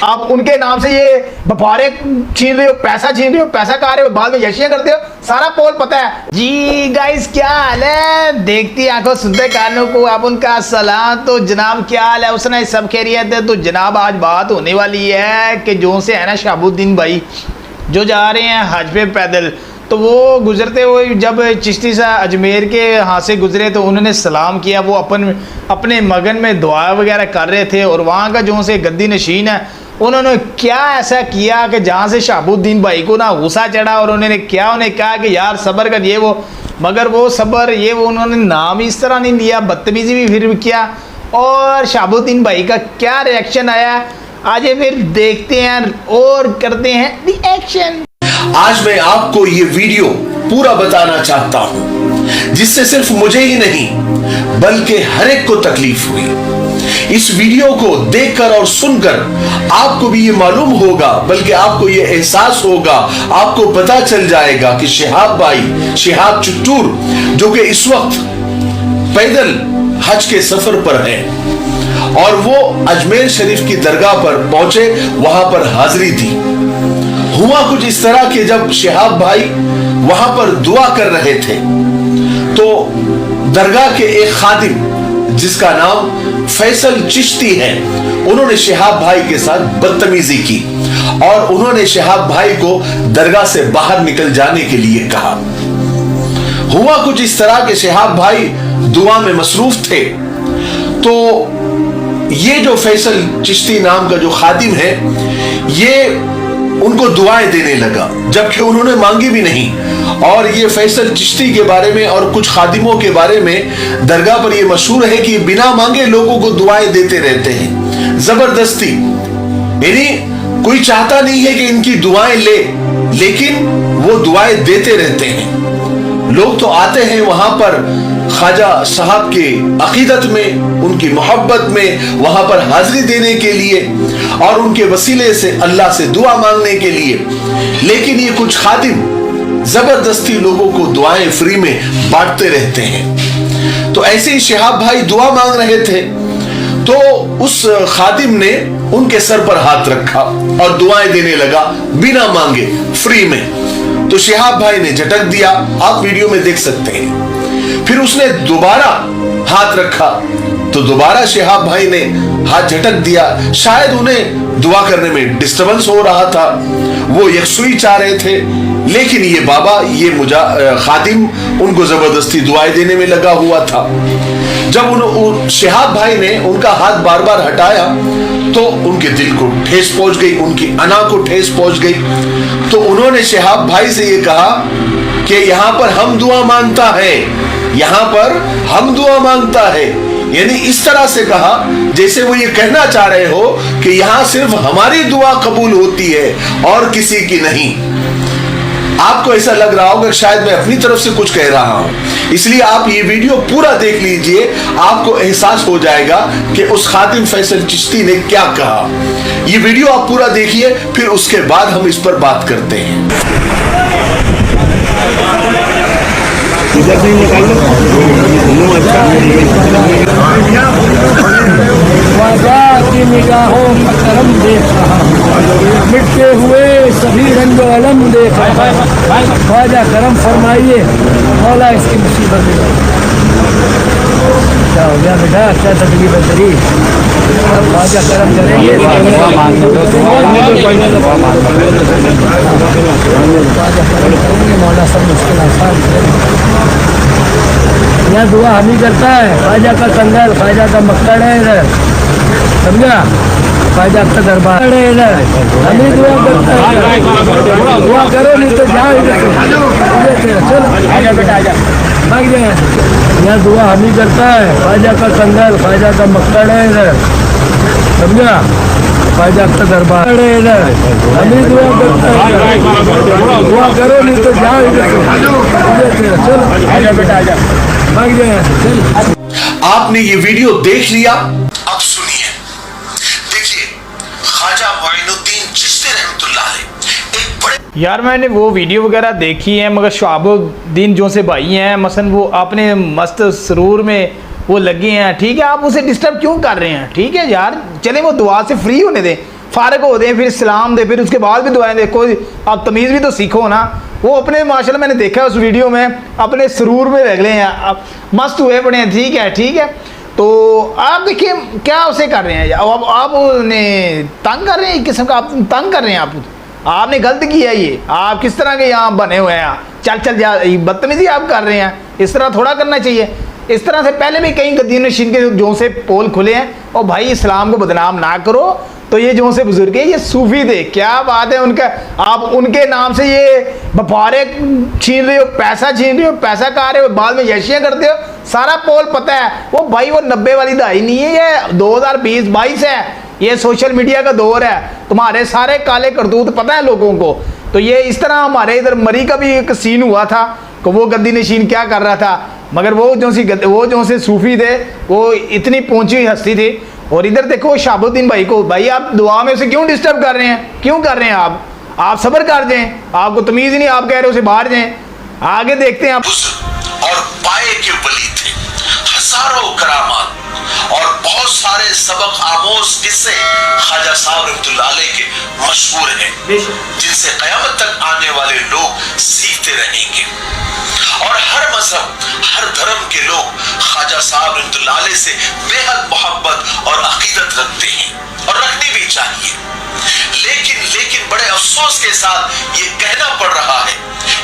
آپ ان کے نام سے یہ بپارے چھین رہے ہو, پیسہ چھین رہے ہو, پیسہ کھا رہے ہو, بعد میں یشیاں کرتے ہو, سارا پول پتہ ہے. جی گائز کیا حال ہے, دیکھتی آنکھوں سنتے کانوں کو آپ ان کا سلام. تو جناب کیا حال ہے, اس نے سب خیریت ہے. تو جناب آج بات ہونے والی ہے کہ جو سے ہے نا شہاب الدین بھائی جو جا رہے ہیں حج پہ پیدل, تو وہ گزرتے ہوئے جب چشتی صاحب اجمیر کے ہاں سے گزرے تو انہوں نے سلام کیا. وہ اپنے مگن میں دعا وغیرہ کر رہے تھے, اور وہاں کا جو سے گدی نشین ہے انہوں نے کیا ایسا کیا کہ جہاں سے شہاب الدین بھائی کو نا غصہ چڑھا, اور انہوں نے کہا کہ یار صبر کر یہ وہ, مگر وہ صبر یہ وہ انہوں نے نام اس طرح نہیں لیا, بدتمیزی بھی پھر کیا. اور شہاب الدین بھائی کا کیا ری ایکشن آیا آج پھر دیکھتے ہیں اور کرتے ہیں ری ایکشن. آج میں آپ کو یہ ویڈیو پورا بتانا چاہتا ہوں جس سے صرف مجھے ہی نہیں بلکہ ہر ایک کو تکلیف ہوئی. اس ویڈیو کو دیکھ کر اور سن کر آپ کو بھی یہ معلوم ہوگا, بلکہ آپ کو یہ احساس ہوگا, آپ کو پتا چل جائے گا کہ شہاب بھائی, شہاب چٹور جو کہ اس وقت پیدل حج کے سفر پر ہیں اور وہ اجمیر شریف کی درگاہ پر پہنچے, وہاں پر حاضری تھی. ہوا کچھ اس طرح کہ جب شہاب بھائی وہاں پر دعا کر رہے تھے تو درگاہ کے ایک خادم جس کا نام فیصل چشتی ہے, انہوں نے شہاب بھائی کے ساتھ بدتمیزی کی اور انہوں نے شہاب بھائی کو درگاہ سے باہر نکل جانے کے لیے کہا. ہوا کچھ اس طرح کہ شہاب بھائی دعا میں مصروف تھے تو یہ جو فیصل چشتی نام کا جو خادم ہے یہ ان کو دعائیں دینے لگا, جبکہ انہوں نے مانگی بھی نہیں. اور یہ فیصل چشتی کے بارے میں اور کچھ خادموں کے بارے میں درگاہ پر یہ مشہور ہے کہ بنا مانگے لوگوں کو دعائیں دیتے رہتے ہیں زبردستی. یعنی کوئی چاہتا نہیں ہے کہ ان کی دعائیں لے, لیکن وہ دعائیں دیتے رہتے ہیں. لوگ تو آتے ہیں وہاں پر خواجہ صاحب کے عقیدت میں, ان کی محبت میں وہاں پر حاضری دینے کے لیے اور ان کے وسیلے سے اللہ سے دعا مانگنے کے لیے, لیکن یہ کچھ خادم زبردستی لوگوں کو دعائیں فری میں بانٹتے رہتے ہیں. تو ایسے ہی شہاب بھائی دعا مانگ رہے تھے تو اس خادم نے ان کے سر پر ہاتھ رکھا اور دعائیں دینے لگا بنا مانگے فری میں. تو شہاب بھائی نے جھٹک دیا, آپ ویڈیو میں دیکھ سکتے ہیں. پھر اس نے دوبارہ ہاتھ رکھا تو دوبارہ شہاب بھائی نے ہاتھ جھٹک دیا. شاید انہیں دعا کرنے میں ڈسٹربنس ہو رہا تھا, وہ یکسوئی چاہ رہے تھے, لیکن یہ بابا یہ خادم ان کو زبردستی دعائیں دینے میں لگا ہوا تھا. جب شہاب بھائی نے ان کا ہاتھ بار بار ہٹایا تو ان کے دل کو ٹھیس پہنچ گئی, ان کی انا کو ٹھیس پہنچ گئی. تو انہوں نے شہاب بھائی سے یہ کہا کہ یہاں پر ہم دعا مانگتا ہے, یہاں پر ہم دعا مانگتا ہے. یعنی اس طرح سے کہا جیسے وہ یہ کہنا چاہ رہے ہو کہ یہاں صرف ہماری دعا قبول ہوتی ہے اور کسی کی نہیں. آپ کو ایسا لگ رہا ہوگا شاید میں اپنی طرف سے کچھ کہہ رہا ہوں, اس لیے آپ یہ ویڈیو پورا دیکھ لیجئے, آپ کو احساس ہو جائے گا کہ اس خادم فیصل چشتی نے کیا کہا. یہ ویڈیو آپ پورا دیکھیے, پھر اس کے بعد ہم اس پر بات کرتے ہیں. کی نگاہوں کا کرم دیکھ رہا ہوں, مٹتے ہوئے سبھی رنگ و علم دیکھ رہا ہوں. خواجہ کرم فرمائیے, مولا اس کی مصیبت میں کیا ہو گیا بیٹا, کیا تکلیف ہے تیری, خواجہ کرم کریں گے. مولا سب مشکل آسان کریں. یہاں دعا ہم ہی کرتا ہے, خواجہ کا کنگل, خواجہ کا مکڑ ہے ادھر, سمجھا, خواجہ کا دربار ہے ادھر, ہم ہی دعا کرتا ہے. دعا کرو نہیں تو جاؤ ادھر, چلو بیٹا بھاگ جائیں. یہاں دعا ہم ہی کرتا ہے, خواجہ کا کنگل, خواجہ کا مکڑ ہے ادھر, سمجھا, خواجہ کا دربار ہے ادھر, ہم ہی دعا کرتا ہے. دعا کرو نہیں تو جاؤ ادھر, چلو بیٹا بھاگ جائیں. آپ نے یہ ویڈیو دیکھ لیا, اب سنیے. دیکھیے خواجہ معین الدین چشتی رحمت اللہ علیہ ایک بڑے, یار میں نے وہ ویڈیو وغیرہ دیکھی ہے, مگر شہاب الدین جو سے بھائی ہیں مثلا وہ اپنے مست سرور میں وہ لگے ہیں. ٹھیک ہے, آپ اسے ڈسٹرب کیوں کر رہے ہیں, ٹھیک ہے یار, چلیں وہ دعا سے فری ہونے دیں, فارغ ہو دیں پھر سلام دے پھر اس کے بعد بھی دعائیں دے. کوئی آپ تمیز بھی تو سیکھو نا. وہ اپنے ماشاءاللہ میں نے دیکھا اس ویڈیو میں اپنے سرور میں رہ گئے ہیں, آپ مست ہوئے پڑے ہیں. ٹھیک ہے. تو آپ دیکھیے کیا اسے کر رہے ہیں, آپ نے تنگ کر رہے ہیں, ایک قسم کا آپ تنگ کر رہے ہیں. آپ نے غلط کیا ہے. یہ آپ کس طرح کے یہاں بنے ہوئے ہیں, چل جا بدتمیزی آپ کر رہے ہیں. اس طرح تھوڑا کرنا چاہیے. اس طرح سے پہلے بھی کئی گدی نشین کے جو سے پول کھلے ہیں. اور بھائی اسلام کو بدنام نہ کرو. تو یہ جو سے بزرگ ہیں یہ صوفی تھے, کیا بات ہے ان کا. آپ ان کے نام سے یہ بپارے چھین رہے ہو, پیسہ چھین رہے ہو, پیسہ کھا رہے ہو, بعد میں یشیاں کرتے ہو. سارا پول پتہ ہے. وہ بھائی وہ 90 والی دہائی نہیں ہے, یہ 2020-22 ہے. یہ سوشل میڈیا کا دور ہے. تمہارے سارے کالے کرتوت پتہ ہے لوگوں کو. تو یہ اس طرح ہمارے ادھر مری کا بھی ایک سین ہوا تھا کہ وہ گدی نشین کیا کر رہا تھا, مگر وہ جو سے صوفی تھے وہ اتنی پہنچی ہوئی ہستی تھی. اور ادھر دیکھو شہاب الدین بھائی کو, بھائی آپ دعا میں اسے کیوں ڈسٹرب کر رہے ہیں, کیوں کر رہے ہیں آپ صبر کر جائیں. آپ کو تمیز ہی نہیں, آپ کہہ رہے اسے باہر جائیں. آگے دیکھتے ہیں. آپ اور پائے کے ولی تھے, ہزاروں کرامات اور بہت سارے سبق آموز قصے خواجہ صاحب رحمۃ اللہ علیہ کے مشہور ہیں, جن سے قیامت تک آنے والے لوگ سیکھتے رہیں گے. اور ہر مذہب, ہر دھرم کے لوگ خواجہ صاحب رحمۃ اللہ علیہ سے بے حد محبت اور عقیدت رکھتے ہیں, اور رکھنی بھی چاہیے. لیکن بڑے افسوس کے ساتھ یہ کہنا پڑ رہا ہے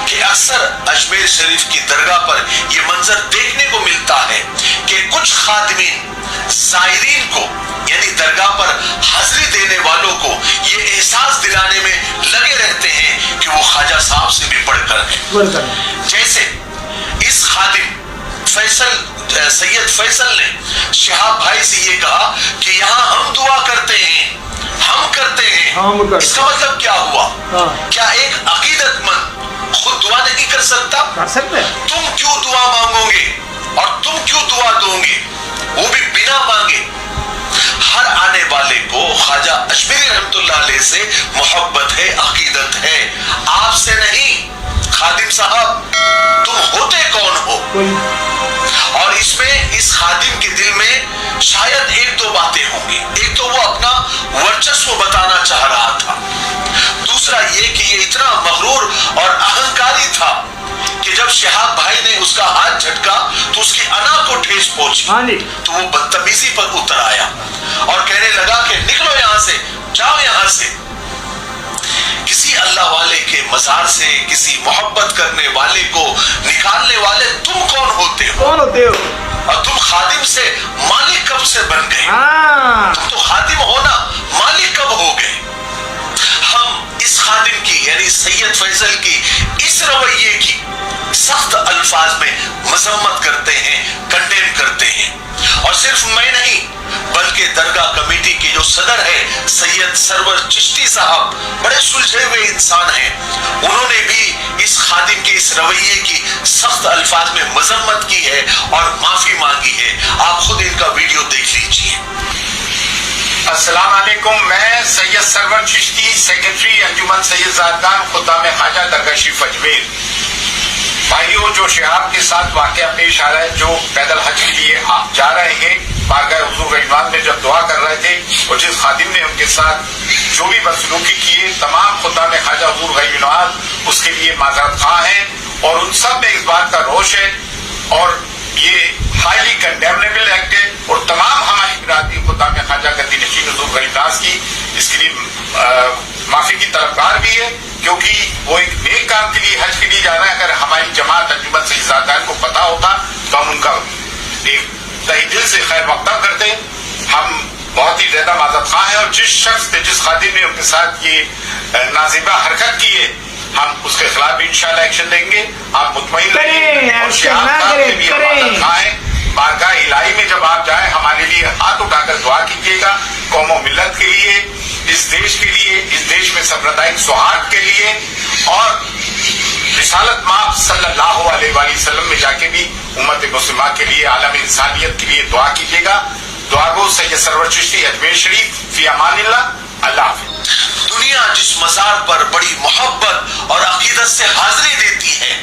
کہ اکثر اجمیر شریف کی درگاہ پر یہ منظر دیکھنے کو ملتا ہے کہ کچھ خادمین زائرین کو, یعنی درگاہ پر حاضری دینے والوں کو یہ احساس دلانے میں لگے رہتے ہیں کہ وہ خواجہ صاحب سے بھی بڑھ کر ہیں. جیسے اس خادم سید فیصل نے شہاب بھائی سے یہ کہا کہ یہاں ہم دعا کرتے ہیں. اس کا مطلب کیا ہوا؟ کیا ایک عقیدت مند خود دعا نہیں کر سکتا؟ تم کیوں دعا مانگو گے اور تم کیوں دعا دو گے, وہ بھی بنا مانگے؟ ہر آنے والے کو خواجہ اجمیری رحمۃ اللہ علیہ سے محبت ہے, عقیدت ہے, آپ سے نہیں. خادم صاحب تم ہوتے کون ہو؟ اور اس خادم کے دل میں شاید ایک دو باتیں ہوں گی. ایک تو وہ اپنا ورچسو بتانا چاہ رہا تھا, دوسرا یہ کہ یہ اتنا مغرور اور اہنکاری تھا کہ جب شہاب بھائی نے اس کا ہاتھ جھٹکا تو اس کی انا کو ٹھیس پہنچی, تو وہ بدتمیزی پر اتر آیا اور کہنے لگا کہ نکلو یہاں سے, جاؤ یہاں سے. کسی اللہ والے کے مزار سے کسی محبت کرنے والے کو نکالنے والے تم کون ہوتے ہو؟ اور تم خادم سے مالک کب سے بن گئے؟ تم تو خادم ہونا مالک کب ہو گئے؟ ہم اس خادم کی یعنی سید فیصل کی اس رویے کی سخت الفاظ میں مذمت کرتے ہیں, کنڈیم کرتے ہیں. اور صرف میں نہیں بلکہ درگاہ کمیٹی کے جو صدر ہے سید سرور چشتی صاحب بڑے سلجھے ہوئے انسان ہیں, انہوں نے بھی اس خادم کے اس رویے کی سخت الفاظ میں مذمت کی ہے اور معافی مانگی ہے. آپ خود ان کا ویڈیو دیکھ لیجئے. السلام علیکم, میں سید سرور چشتی, سیکرٹری انجمن سید زادگان خدام خواجہ درگاہ شریف اجمیر. بھائیوں, جو شہاب کے ساتھ واقعہ پیش آ رہا ہے, جو پیدل حج کے لیے آپ جا رہے ہیں, بارگاہ حضور غیبان میں جب دعا کر رہے تھے اور جس خادم نے ان کے ساتھ جو بھی بدسلوکی کیے, تمام خدام خواجہ حضور غیبان اس کے لیے معذرت خواہ ہیں, اور ان سب میں اس بات کا روش ہے اور یہ ہائیلی کنڈیمنیبل ایکٹ ہے. اور تمام ہماری برادری خدام خواجہ گدی نشین حضور غریب نواز کی اس کے لیے معافی کی طلبگار بھی ہے, کیونکہ وہ ایک نیک کام کے لیے حج کے لیے جانا ہے. اگر ہماری جماعت انجمن سید زادگان کو پتا ہوتا تو ہم ان کا ایک تہی دل سے خیر مقدم کرتے. ہم بہت ہی زیادہ معذرت خواہ ہیں, اور جس شخص نے, جس خادم نے ان کے ساتھ یہ نازیبہ حرکت کی ہے, ہم اس کے خلاف بھی انشاءاللہ ایکشن لیں گے. آپ مطمئن رہیے. اور شہاب صاحب سے بھی ہم معذرت خواہ ہیں. بارگاہ الہی میں جب آپ جائیں ہمارے لیے ہاتھ اٹھا کر دعا کیجیے گا, قوم و ملت کے لیے, اس دیش کے لیے, اس دیش میں سمپردائک سوہاگ کے لیے, اور رسالت مآب صلی اللہ علیہ وآلہ وسلم میں جا کے بھی امت مسلمہ کے لیے, عالم انسانیت کے لیے دعا کیجیے گا. دعا گو سید سرور چشتی, اجمیر شریف. فی امان اللہ. اللہ حافظ. دنیا جس مزار پر بڑی محبت اور عقیدت سے حاضری دیتی ہے,